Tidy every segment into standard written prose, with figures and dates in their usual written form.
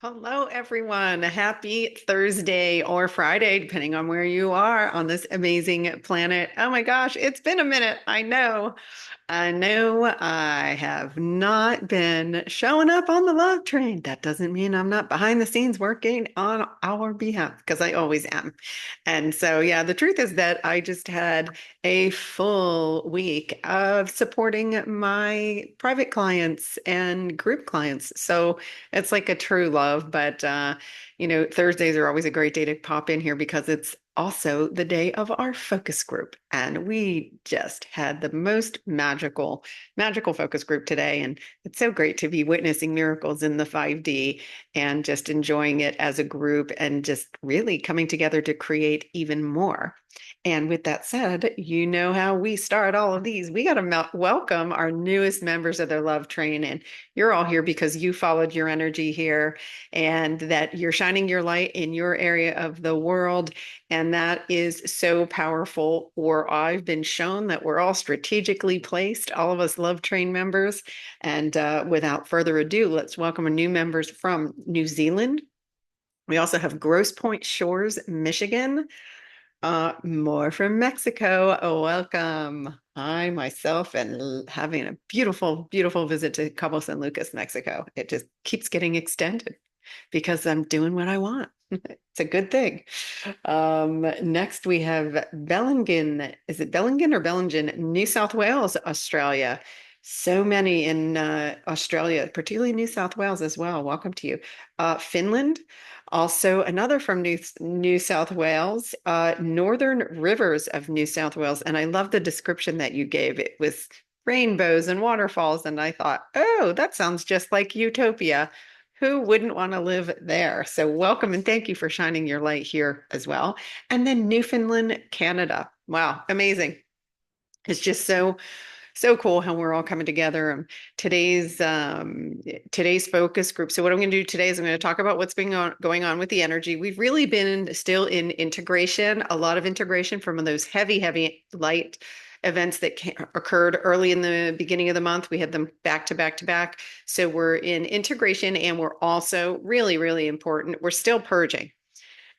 Hello, everyone. Happy Thursday or Friday, depending on where you are on this amazing planet. Oh my gosh, it's been a minute. I know. I know I have not been showing up on the love train. That doesn't mean I'm not behind the scenes working on our behalf because I always am. And so, yeah, the truth is that I just had a full week of supporting my private clients and group clients. So it's like a true love. But, Thursdays are always a great day to pop in here because it's also the day of our focus group. And we just had the most magical focus group today. And it's so great to be witnessing miracles in the 5D and just enjoying it as a group and just really coming together to create even more. And with that said, you know how we start all of these. We got to welcome our newest members of the Love Train. And you're all here because you followed your energy here and that you're shining your light in your area of the world. And that is so powerful. Or I've been shown that we're all strategically placed, all of us Love Train members. And without further ado, let's welcome our new members from New Zealand. We also have Grosse Pointe Shores, Michigan. More from Mexico. Welcome. I myself am having a beautiful visit to Cabo San Lucas, Mexico. It just keeps getting extended because I'm doing what I want. It's a good thing. Next, we have Bellingen. Is it Bellingen or Bellingen? New South Wales, Australia. So many in Australia, particularly New South Wales as well. Welcome to you. Finland, also another from New South Wales, Northern Rivers of New South Wales. And I love the description that you gave. It was rainbows and waterfalls. And I thought, oh, that sounds just like utopia. Who wouldn't want to live there? So welcome and thank you for shining your light here as well. And then Newfoundland, Canada. Wow, amazing. It's just so cool how we're all coming together. Today's focus group. So what I'm going to do today is I'm going to talk about what's been going on with the energy. We've really been still in integration, a lot of integration from those heavy light events that occurred early in the beginning of the month. We had them back to back to back. So we're in integration and we're also really important. We're still purging.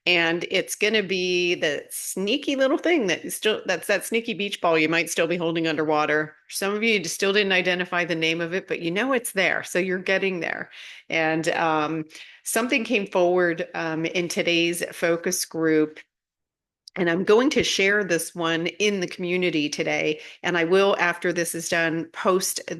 And it's going to be the sneaky little thing that's that sneaky beach ball you might still be holding underwater. Some of you still didn't identify the name of it, but you know it's there. So you're getting there. And something came forward in today's focus group. And I'm going to share this one in the community today. And I will, after this is done, post both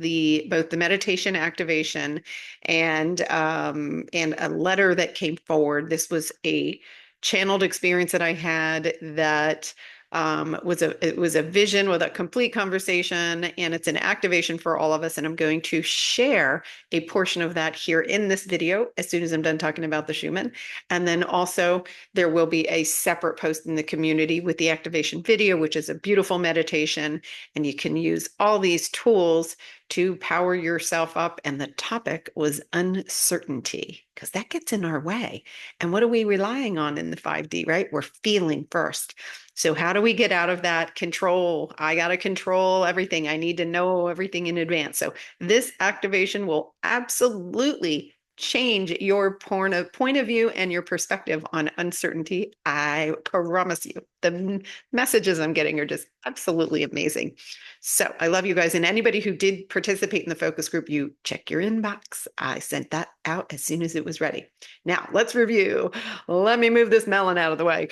the meditation activation and a letter that came forward. This was a channeled experience that I had that it was a vision with a complete conversation, and it's an activation for all of us. And I'm going to share a portion of that here in this video as soon as I'm done talking about the Schumann. And then also there will be a separate post in the community with the activation video, which is a beautiful meditation, and you can use all these tools to power yourself up. And the topic was uncertainty, because that gets in our way. And what are we relying on in the 5D, right? We're feeling first. So how do we get out of that control? I got to control everything. I need to know everything in advance. So this activation will absolutely change your point of view and your perspective on uncertainty. I promise you. The messages I'm getting are just absolutely amazing. So I love you guys. And anybody who did participate in the focus group, you check your inbox. I sent that out as soon as it was ready. Now let's review. Let me move this melon out of the way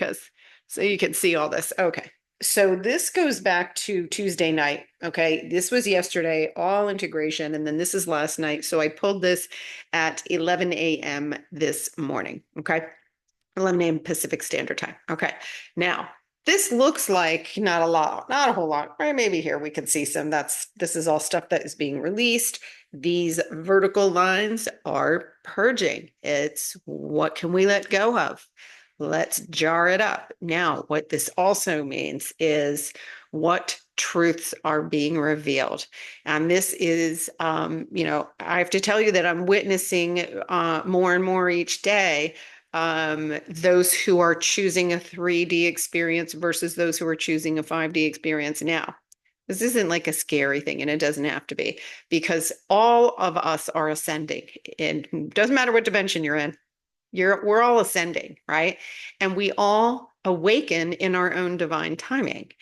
so you can see all this. Okay. So this goes back to Tuesday night. Okay. This was yesterday, all integration. And then this is last night. So I pulled this at 11 a.m. this morning. Okay. 11 a.m. Pacific Standard Time. Okay. Now, this looks like not a whole lot, or maybe here we can see some. This is all stuff that is being released. These vertical lines are purging. It's what can we let go of? Let's jar it up. Now, what this also means is what truths are being revealed. And this is, I have to tell you that I'm witnessing more and more each day those who are choosing a 3D experience versus those who are choosing a 5D experience now. This isn't like a scary thing, and it doesn't have to be, because all of us are ascending. And it doesn't matter what dimension you're in. We're all ascending, right? And we all awaken in our own divine timing.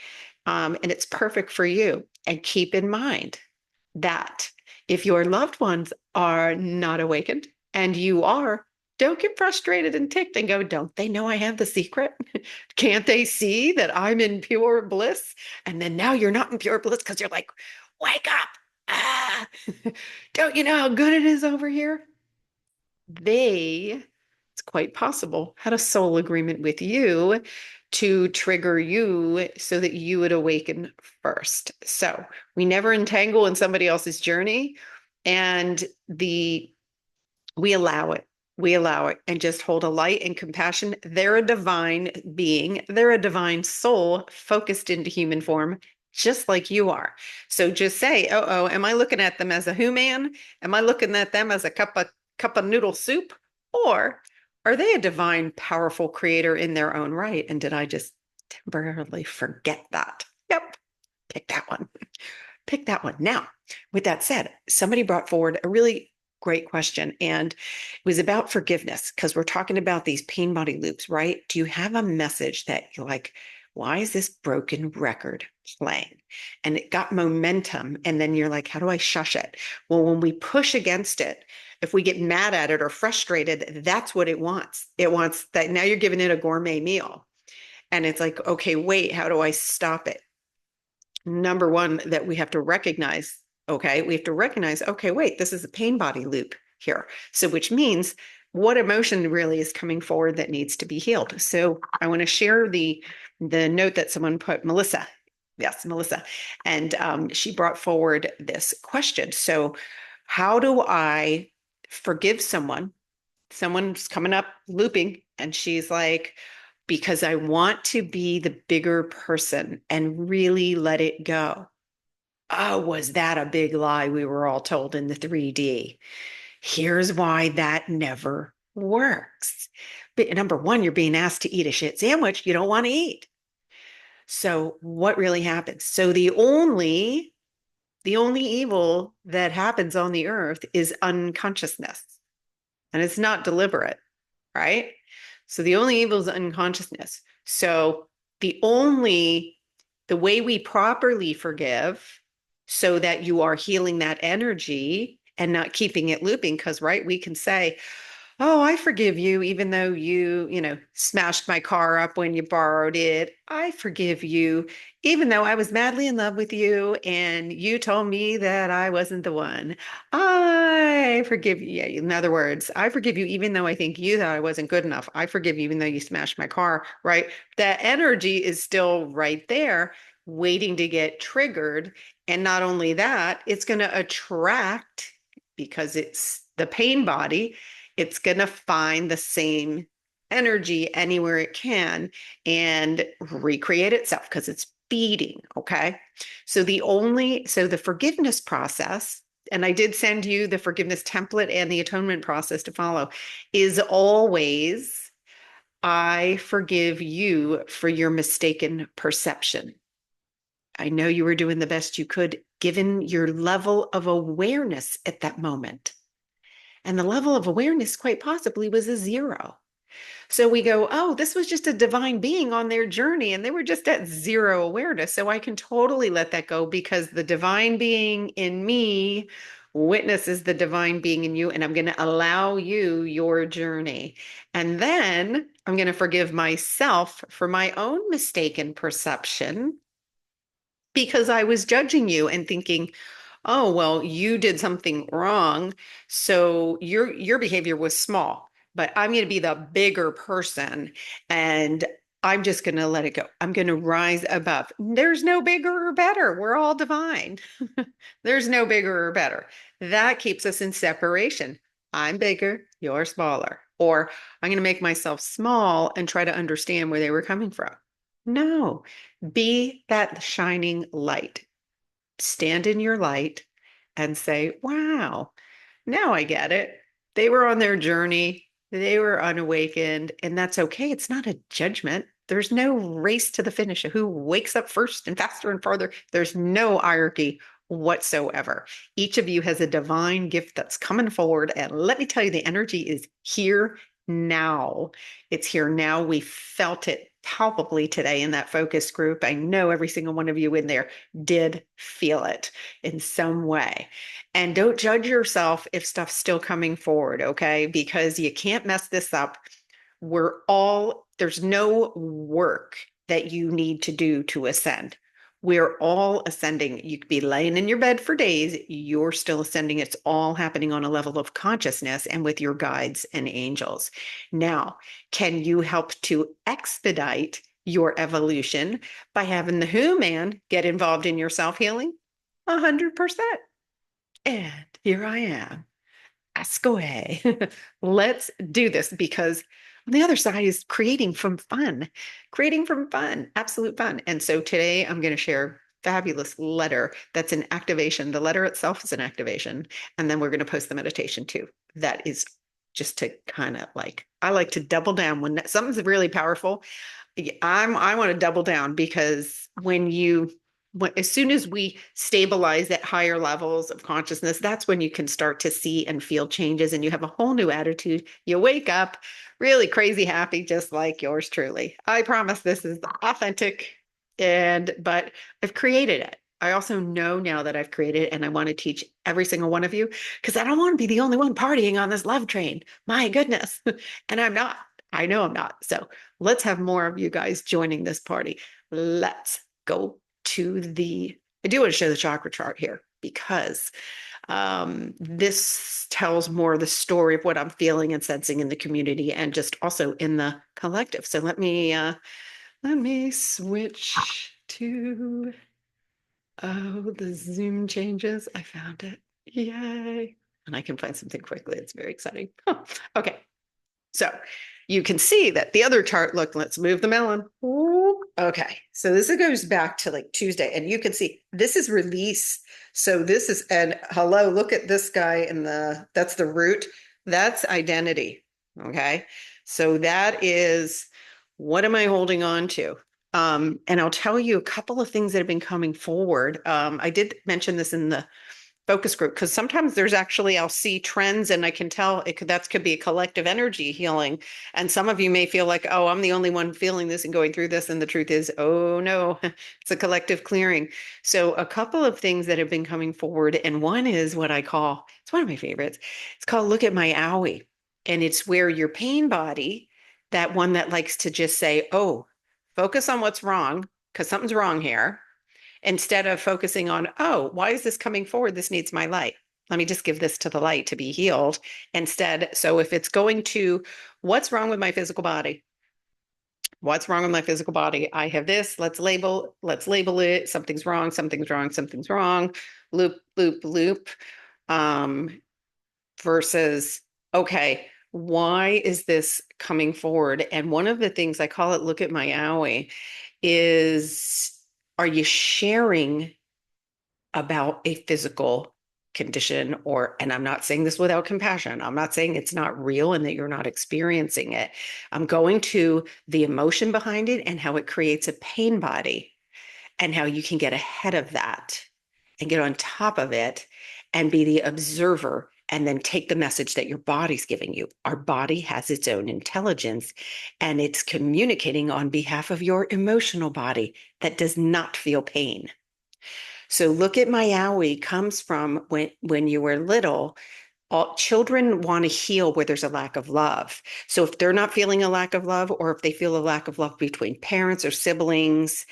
And it's perfect for you. And keep in mind that if your loved ones are not awakened and you are, don't get frustrated and ticked and go, don't they know I have the secret? Can't they see that I'm in pure bliss? And then now you're not in pure bliss because you're like, wake up. Ah, don't you know how good it is over here? They, it's quite possible, had a soul agreement with you to trigger you so that you would awaken first. So we never entangle in somebody else's journey, and we allow it. We allow it and just hold a light and compassion. They're a divine being. They're a divine soul focused into human form, just like you are. So just say, oh, am I looking at them as a human? Am I looking at them as a cup of noodle soup? Or are they a divine, powerful creator in their own right? And did I just temporarily forget that? Yep, pick that one. Pick that one. Now, with that said, somebody brought forward a really great question, and it was about forgiveness because we're talking about these pain body loops, right? Do you have a message that you're like, why is this broken record playing? And it got momentum, and then you're like, how do I shush it? Well, when we push against it, if we get mad at it or frustrated, that's what it wants. It wants that now you're giving it a gourmet meal. And it's like, okay, wait, how do I stop it? Number one, that we have to recognize, okay, we have to recognize, okay, wait, this is a pain body loop here. So, which means what emotion really is coming forward that needs to be healed. So I want to share the note that someone put, Melissa. Yes, Melissa. And she brought forward this question. So, how do I forgive someone? Someone's coming up looping, and she's like, because I want to be the bigger person and really let it go. Oh, was that a big lie we were all told in the 3D? Here's why that never works. But number one, you're being asked to eat a shit sandwich you don't want to eat. So what really happens? So the only evil that happens on the earth is unconsciousness, and it's not deliberate, right? So the only evil is unconsciousness. So the way we properly forgive so that you are healing that energy and not keeping it looping, because, right, we can say, oh, I forgive you, even though you smashed my car up when you borrowed it. I forgive you, even though I was madly in love with you and you told me that I wasn't the one. I forgive you. Yeah, in other words, I forgive you, even though I think you thought I wasn't good enough. I forgive you, even though you smashed my car, right? That energy is still right there, waiting to get triggered. And not only that, it's going to attract, because it's the pain body, it's going to find the same energy anywhere it can and recreate itself because it's feeding. Okay. So the forgiveness process, and I did send you the forgiveness template and the atonement process to follow, is always, I forgive you for your mistaken perception. I know you were doing the best you could given your level of awareness at that moment. And the level of awareness quite possibly was a zero. So we go, oh, this was just a divine being on their journey and they were just at zero awareness. So I can totally let that go because the divine being in me witnesses the divine being in you, and I'm going to allow you your journey. And then I'm going to forgive myself for my own mistaken perception because I was judging you and thinking, oh, well, you did something wrong. So your behavior was small, but I'm going to be the bigger person and I'm just going to let it go. I'm going to rise above. There's no bigger or better. We're all divine. There's no bigger or better. That keeps us in separation. I'm bigger, you're smaller. Or I'm going to make myself small and try to understand where they were coming from. No, be that shining light. Stand in your light and say, wow, now I get it. They were on their journey, they were unawakened, and that's okay. It's not a judgment. There's no race to the finish of who wakes up first and faster and farther. There's no hierarchy whatsoever. Each of you has a divine gift that's coming forward. And let me tell you, the energy is here now. It's here now. We felt it palpably today in that focus group. I know every single one of you in there did feel it in some way. And don't judge yourself if stuff's still coming forward, okay? Because you can't mess this up. There's no work that you need to do to ascend. We're all ascending. You could be laying in your bed for days. You're still ascending. It's all happening on a level of consciousness and with your guides and angels. Now, can you help to expedite your evolution by having the Who Man get involved in your self healing? 100%. And here I am. Ask away. Let's do this because on the other side is creating from fun, absolute fun. And so today I'm going to share a fabulous letter that's an activation. The letter itself is an activation. And then we're going to post the meditation too. That is just to kind of like, I like to double down when something's really powerful. I want to double down because as soon as we stabilize at higher levels of consciousness, that's when you can start to see and feel changes and you have a whole new attitude. You wake up really crazy happy, just like yours truly. I promise this is authentic but I've created it. I also know now that I've created it and I want to teach every single one of you because I don't want to be the only one partying on this love train. My goodness. And I'm not. I know I'm not. So let's have more of you guys joining this party. Let's go I do want to show the chakra chart here because this tells more of the story of what I'm feeling and sensing in the community and just also in the collective. So let me switch to, the Zoom changes. I found it. Yay. And I can find something quickly. It's very exciting. Okay. So you can see that the other chart, look, let's move the melon. Okay. So this goes back to like Tuesday and you can see this is release. So and hello, look at this guy that's the root. That's identity. Okay. So that is, what am I holding on to? And I'll tell you a couple of things that have been coming forward. I did mention this in the focus group because sometimes I'll see trends and I can tell that could be a collective energy healing. And some of you may feel like, oh, I'm the only one feeling this and going through this. And the truth is, oh no, it's a collective clearing. So a couple of things that have been coming forward. And one is it's one of my favorites. It's called Look at My Owie. And it's where your pain body, that one that likes to just say, oh, focus on what's wrong because something's wrong here instead of focusing on, oh, why is this coming forward? This needs my light. Let me just give this to the light to be healed instead. So if it's going to, what's wrong with my physical body? What's wrong with my physical body? I have this. Let's label it. Something's wrong. Something's wrong. Something's wrong. Loop, loop, loop. Versus, okay, why is this coming forward? And one of the things I call it, look at my owie, is, are you sharing about a physical condition and I'm not saying this without compassion. I'm not saying it's not real and that you're not experiencing it. I'm going to the emotion behind it and how it creates a pain body and how you can get ahead of that and get on top of it and be the observer and then take the message that your body's giving you. Our body has its own intelligence and it's communicating on behalf of your emotional body that does not feel pain. So look at my owie comes from when you were little. All children want to heal where there's a lack of love. So if they're not feeling a lack of love, or if they feel a lack of love between parents or siblings,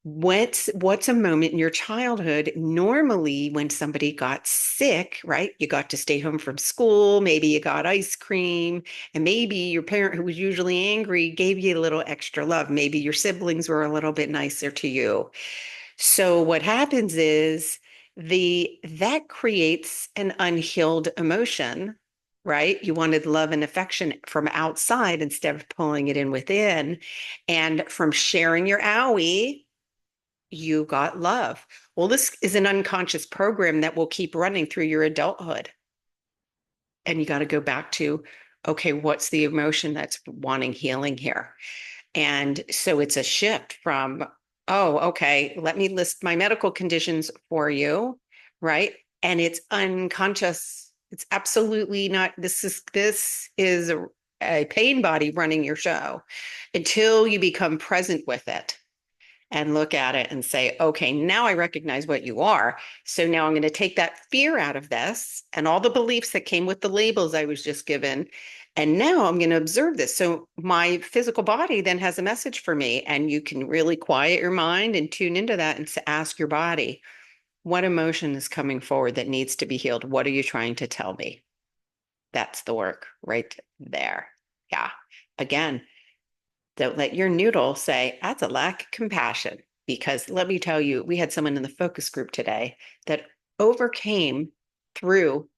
what's a moment in your childhood? Normally, when somebody got sick, right? You got to stay home from school, maybe you got ice cream, and maybe your parent, who was usually angry, gave you a little extra love. Maybe your siblings were a little bit nicer to you. So what happens is that creates an unhealed emotion, right? You wanted love and affection from outside instead of pulling it in within. And from sharing your owie, you got love. Well, this is an unconscious program that will keep running through your adulthood. And you got to go back to, okay, what's the emotion that's wanting healing here? And so it's a shift from, oh, okay, let me list my medical conditions for you, right? And it's unconscious. It's absolutely not, this is a pain body running your show until you become present with it and look at it and say, okay, now I recognize what you are. So now I'm going to take that fear out of this and all the beliefs that came with the labels I was just given. And now I'm going to observe this. So my physical body then has a message for me. And you can really quiet your mind and tune into that and ask your body, what emotion is coming forward that needs to be healed? What are you trying to tell me? That's the work right there. Yeah. Again, don't let your noodle say, that's a lack of compassion. Because let me tell you, we had someone in the focus group today that overcame through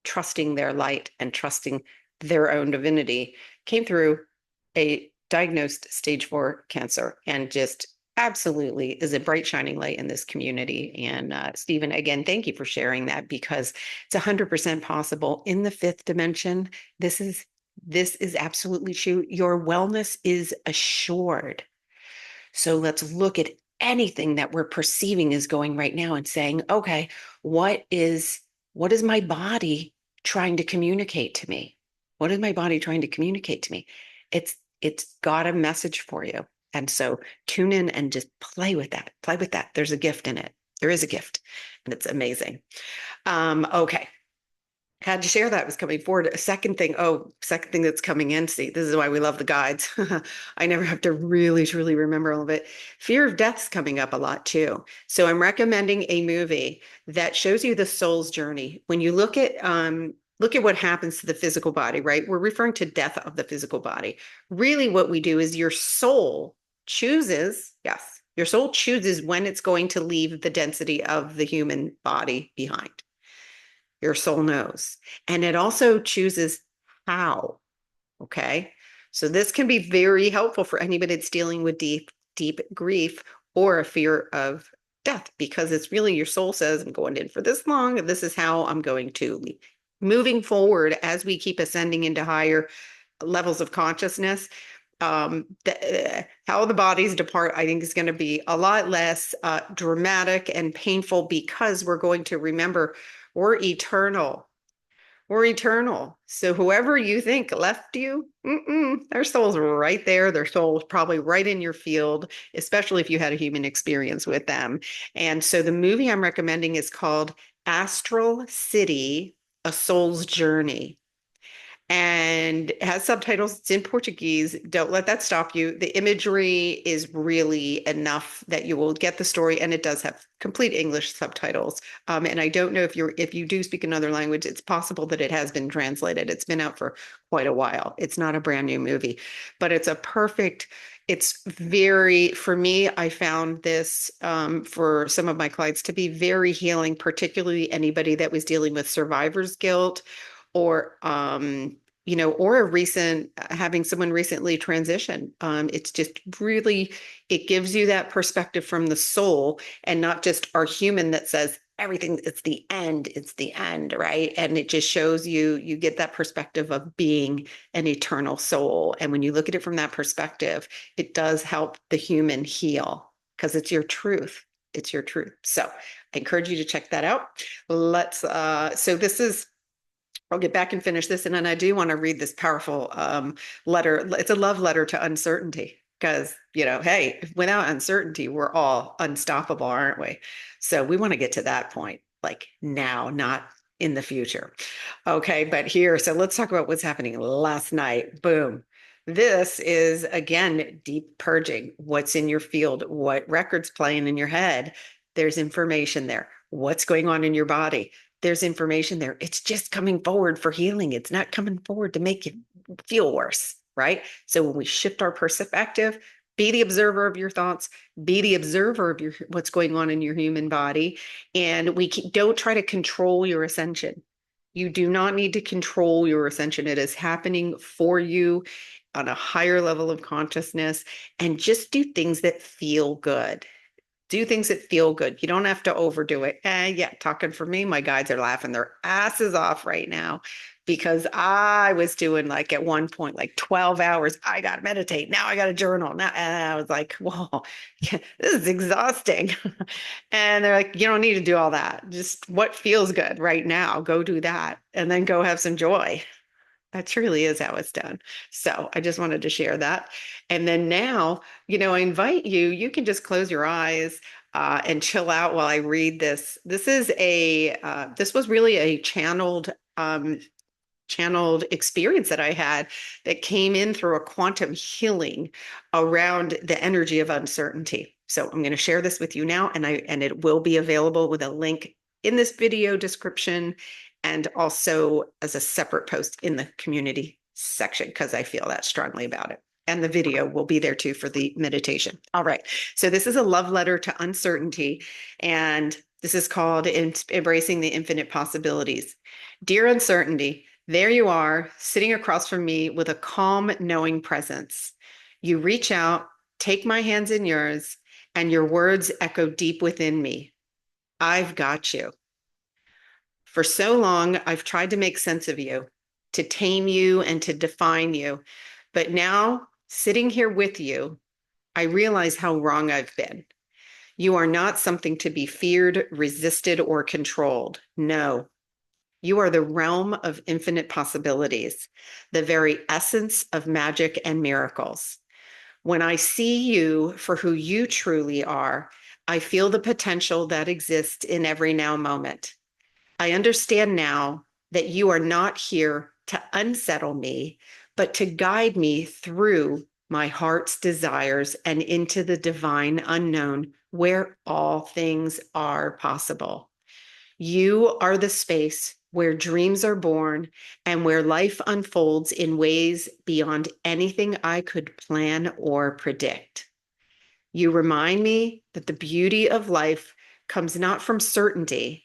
trusting their light and trusting their own divinity, came through a diagnosed stage 4 cancer and just absolutely is a bright shining light in this community. And Stephen, again, thank you for sharing that because it's 100% possible in the fifth dimension. This is absolutely true. Your wellness is assured. So let's look at anything that we're perceiving is going right now and saying, okay, what is my body trying to communicate to me? What is my body trying to communicate to me? It's got a message for you. And so tune in and just play with that. Play with that. There's a gift in it. There is a gift, and it's amazing. Okay. Had to share that was coming forward. Second thing that's coming in. See, this is why we love the guides. I never have to really, truly remember all of it. Fear of death's coming up a lot too. So I'm recommending a movie that shows you the soul's journey. When you look at what happens to the physical body, right? We're referring to death of the physical body. Really, what we do is your soul chooses, yes, your soul chooses when it's going to leave the density of the human body behind. Your soul knows. And it also chooses how. Okay. So this can be very helpful for anybody that's dealing with deep, deep grief or a fear of death, because it's really your soul says, I'm going in for this long, and this is how I'm going to leave. Moving forward as we keep ascending into higher levels of consciousness, how the bodies depart, I think, is going to be a lot less dramatic and painful because we're going to remember we're eternal. We're eternal. So whoever you think left you, their soul's right there. Their soul's probably right in your field, especially if you had a human experience with them. And so the movie I'm recommending is called Astral City, A Soul's Journey, and it has subtitles. It's in Portuguese. Don't let that stop you. The imagery is really enough that you will get the story, and it does have complete English subtitles. And I don't know if you do speak another language, it's possible that it has been translated. It's been out for quite a while. It's not a brand new movie, but it's very, for me, I found this for some of my clients to be very healing, particularly anybody that was dealing with survivor's guilt or or a recent having someone recently transition. It's just really, it gives you that perspective from the soul and not just our human that says everything, it's the end, right? And it just shows you get that perspective of being an eternal soul. And when you look at it from that perspective, it does help the human heal because it's your truth. It's your truth. So I encourage you to check that out. So this is, I'll get back and finish this. And then I do want to read this powerful letter. It's a love letter to uncertainty because, hey, without uncertainty, we're all unstoppable, aren't we? So we want to get to that point, like now, not in the future. Okay, but here, so let's talk about what's happening last night. Boom. This is, again, deep purging. What's in your field? What records playing in your head? There's information there. What's going on in your body? There's information there. It's just coming forward for healing. It's not coming forward to make you feel worse, right? So when we shift our perspective, be the observer of your thoughts, be the observer of what's going on in your human body, and don't try to control your ascension. You do not need to control your ascension. It is happening for you on a higher level of consciousness, and just do things that feel good. Do things that feel good. You don't have to overdo it. Yeah, talking for me, my guides are laughing their asses off right now because I was doing like at one point, like 12 hours. I got to meditate. Now I got to journal. Now, and I was like, whoa, this is exhausting. And they're like, you don't need to do all that. Just what feels good right now. Go do that. And then go have some joy. That truly is how it's done. So I just wanted to share that. And then now, I invite you, you can just close your eyes and chill out while I read this. This was really a channeled experience that I had that came in through a quantum healing around the energy of uncertainty. So I'm going to share this with you now, and it will be available with a link in this video description and also as a separate post in the community section because I feel that strongly about it. And the video will be there too for the meditation. All right. So this is a love letter to uncertainty, and this is called Embracing the Infinite Possibilities. Dear Uncertainty, there you are, sitting across from me with a calm, knowing presence. You reach out, take my hands in yours, and your words echo deep within me. I've got you. For so long, I've tried to make sense of you, to tame you and to define you. But now, sitting here with you, I realize how wrong I've been. You are not something to be feared, resisted, or controlled. No, you are the realm of infinite possibilities, the very essence of magic and miracles. When I see you for who you truly are, I feel the potential that exists in every now moment. I understand now that you are not here to unsettle me, but to guide me through my heart's desires and into the divine unknown where all things are possible. You are the space where dreams are born and where life unfolds in ways beyond anything I could plan or predict. You remind me that the beauty of life comes not from certainty,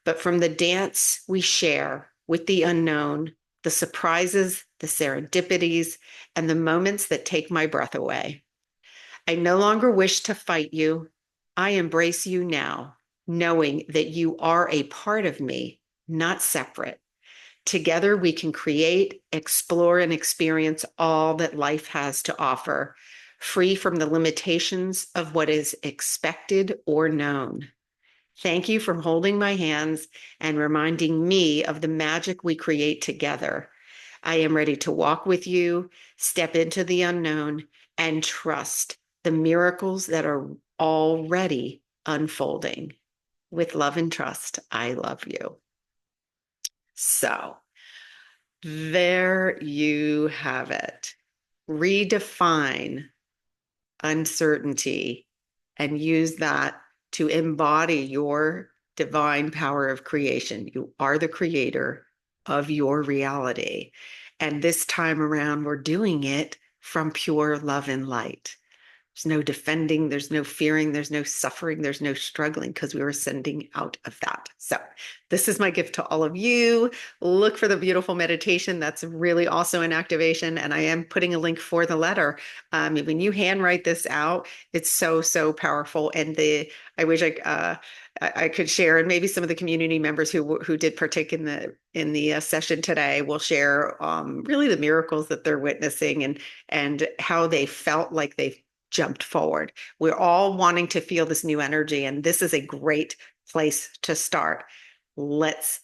but from the dance we share with the unknown, the surprises, the serendipities, and the moments that take my breath away. I no longer wish to fight you. I embrace you now, knowing that you are a part of me, not separate. Together, we can create, explore, and experience all that life has to offer, free from the limitations of what is expected or known. Thank you for holding my hands and reminding me of the magic we create together. I am ready to walk with you, step into the unknown, and trust the miracles that are already unfolding. With love and trust, I love you. So, there you have it. Redefine uncertainty and use that to embody your divine power of creation. You are the creator of your reality. And this time around, we're doing it from pure love and light. There's no defending, there's no fearing, there's no suffering, there's no struggling because we were sending out of that. So, this is my gift to all of you. Look for the beautiful meditation. That's really also an activation. And I am putting a link for the letter. When you handwrite this out, it's so, so powerful. And I wish I could share, and maybe some of the community members who did partake in the session today will share really the miracles that they're witnessing and how they felt like they jumped forward. We're all wanting to feel this new energy, and this is a great place to start. Let's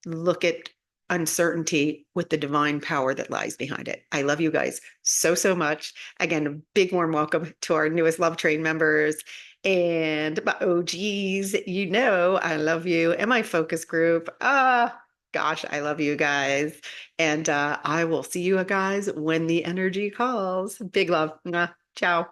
look at uncertainty with the divine power that lies behind it. I love you guys so, so much. Again, a big warm welcome to our newest Love Train members and my OGs. I love you, and my focus group. Gosh, I love you guys. And I will see you guys when the energy calls. Big love. Mwah. Ciao.